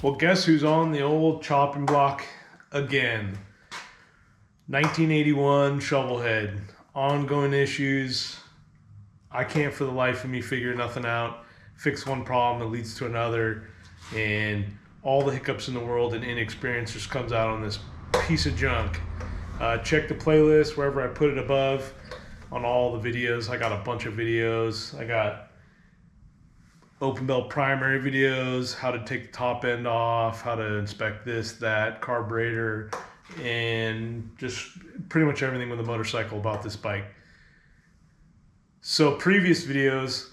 Well, guess who's on the old chopping block again? 1981 Shovelhead. Ongoing issues. I can't for the life of me figure nothing out. Fix one problem that leads to another. And all the hiccups in the world and inexperience just comes out on this piece of junk. Check the playlist wherever I put it above on all the videos. I got a bunch of videos. I got open belt primary videos, how to take the top end off, how to inspect this, that, carburetor, and just pretty much everything with a motorcycle about this bike. So previous videos,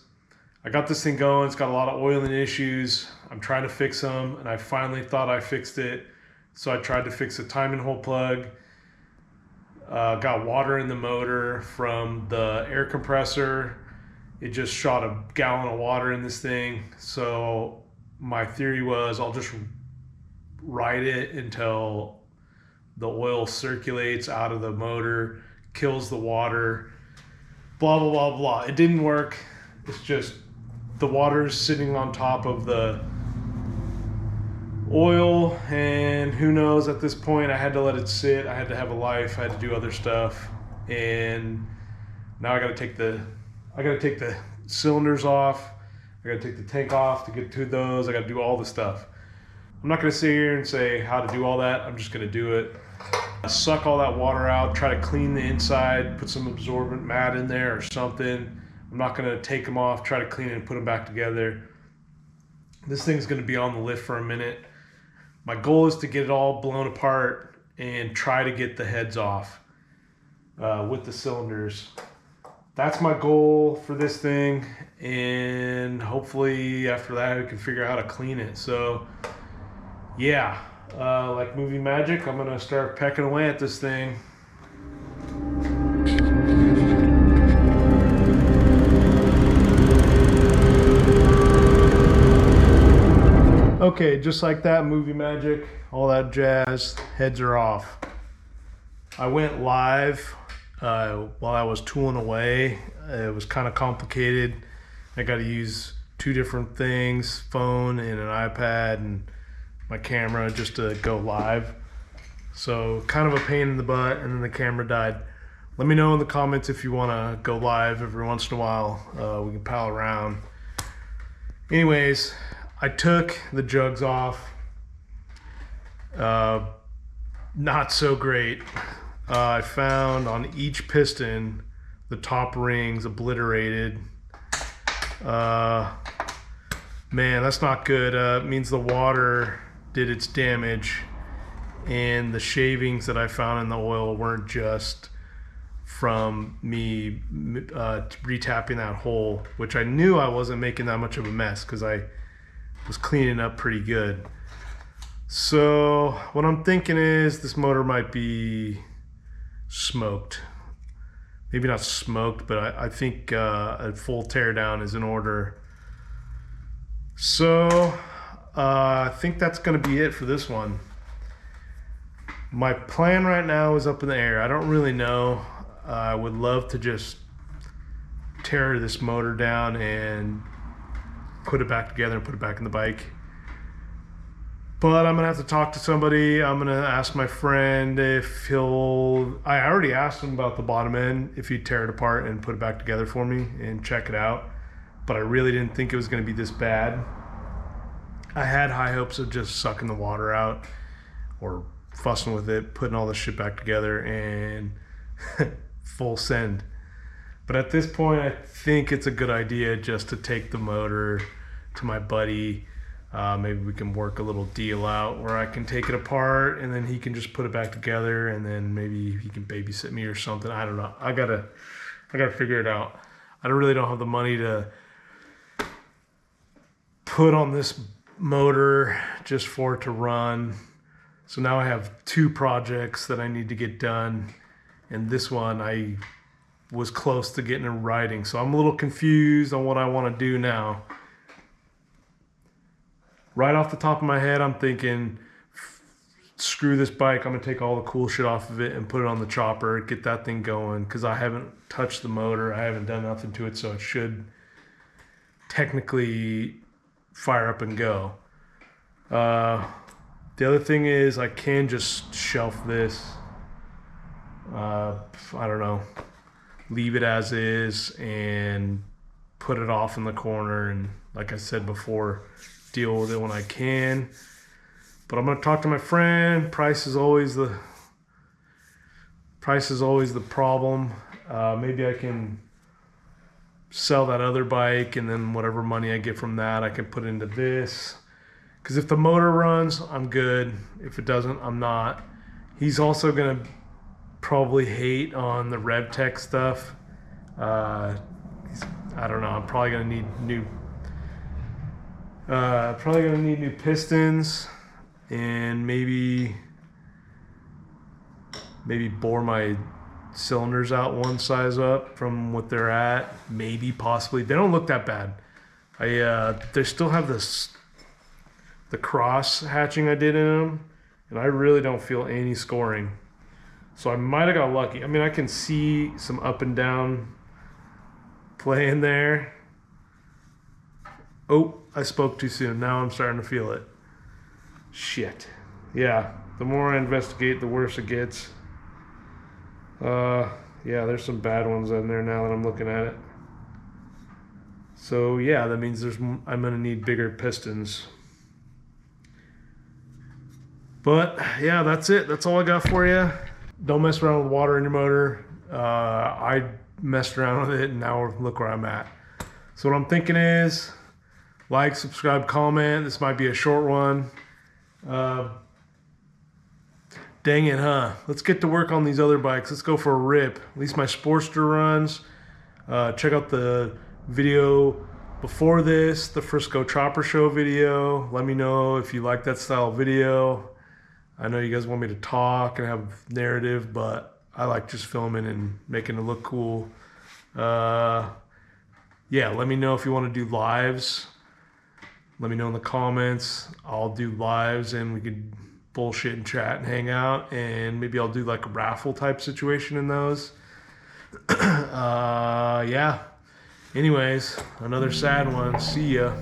I got this thing going. It's got a lot of oiling issues. I'm trying to fix them, and I finally thought I fixed it. So I tried to fix the timing hole plug. Got water in the motor from the air compressor. It just shot a gallon of water in this thing. So my theory was I'll just ride it until the oil circulates out of the motor, kills the water, blah, blah, blah, blah. It didn't work. It's just the water's sitting on top of the oil, and who knows, at this point I had to let it sit. I had to have a life. I had to do other stuff. And now I got to take the cylinders off. I got to take the tank off to get to those. I got to do all the stuff. I'm not going to sit here and say how to do all that. I'm just going to do it. Suck all that water out, try to clean the inside, put some absorbent mat in there or something. I'm not going to take them off, try to clean it and put them back together. This thing's going to be on the lift for a minute. My goal is to get it all blown apart and try to get the heads off with the cylinders. That's my goal for this thing, and hopefully after that we can figure out how to clean it. So yeah, like movie magic, I'm gonna start pecking away at this thing. Okay, just like that, movie magic, all that jazz, heads are off. I went live while I was tooling away. It was kind of complicated. I got to use two different things, phone and an iPad and my camera, just to go live. So kind of a pain in the butt, and then the camera died. Let me know in the comments if you want to go live every once in a while. We can pal around. Anyways, I took the jugs off. Not so great. I found on each piston the top rings obliterated. Man, that's not good. It means the water did its damage, and the shavings that I found in the oil weren't just from me retapping that hole, which I knew I wasn't making that much of a mess because I was cleaning up pretty good. So what I'm thinking is this motor might be smoked. Maybe not smoked, but I think a full teardown is in order. So I think that's going to be it for this one. My plan right now is up in the air. I don't really know. I would love to just tear this motor down and put it back together and put it back in the bike. But I'm gonna have to talk to somebody. I'm gonna ask my friend if he'll, I already asked him about the bottom end, if he'd tear it apart and put it back together for me and check it out. But I really didn't think it was gonna be this bad. I had high hopes of just sucking the water out or fussing with it, putting all this shit back together and full send. But at this point, I think it's a good idea just to take the motor to my buddy. Maybe we can work a little deal out where I can take it apart and then he can just put it back together, and then maybe he can babysit me or something. I don't know. I gotta figure it out. I really don't have the money to put on this motor just for it to run. So now I have two projects that I need to get done, and this one I was close to getting it riding. So I'm a little confused on what I want to do now. Right off the top of my head, I'm thinking, screw this bike. I'm going to take all the cool shit off of it and put it on the chopper, get that thing going, because I haven't touched the motor. I haven't done nothing to it, so it should technically fire up and go. The other thing is I can just shelf this. I don't know. Leave it as is and put it off in the corner. And like I said before, deal with it when I can. But I'm going to talk to my friend. Price is always the problem. Maybe I can sell that other bike, and then whatever money I get from that I can put into this. Because if the motor runs, I'm good. If it doesn't, I'm not. He's also going to probably hate on the RevTech stuff. I don't know. I'm probably going to need new pistons, and maybe bore my cylinders out one size up from what they're at. Maybe, possibly. They don't look that bad. They still have the cross hatching I did in them, and I really don't feel any scoring. So I might have got lucky. I mean, I can see some up and down play in there. Oh, I spoke too soon. Now I'm starting to feel it. Shit. Yeah, the more I investigate, the worse it gets. Yeah, there's some bad ones in there now that I'm looking at it. So yeah, that means I'm gonna need bigger pistons. But yeah, that's it. That's all I got for you. Don't mess around with water in your motor. I messed around with it, and now look where I'm at. So what I'm thinking is, like, subscribe, comment. This might be a short one. Dang it, huh? Let's get to work on these other bikes. Let's go for a rip. At least my Sportster runs. Check out the video before this, the Frisco Chopper Show video. Let me know if you like that style of video. I know you guys want me to talk and have narrative, but I like just filming and making it look cool. Yeah, let me know if you want to do lives. Let me know in the comments. I'll do lives, and we could bullshit and chat and hang out, and maybe I'll do like a raffle type situation in those. Yeah. Anyways, another sad one. See ya.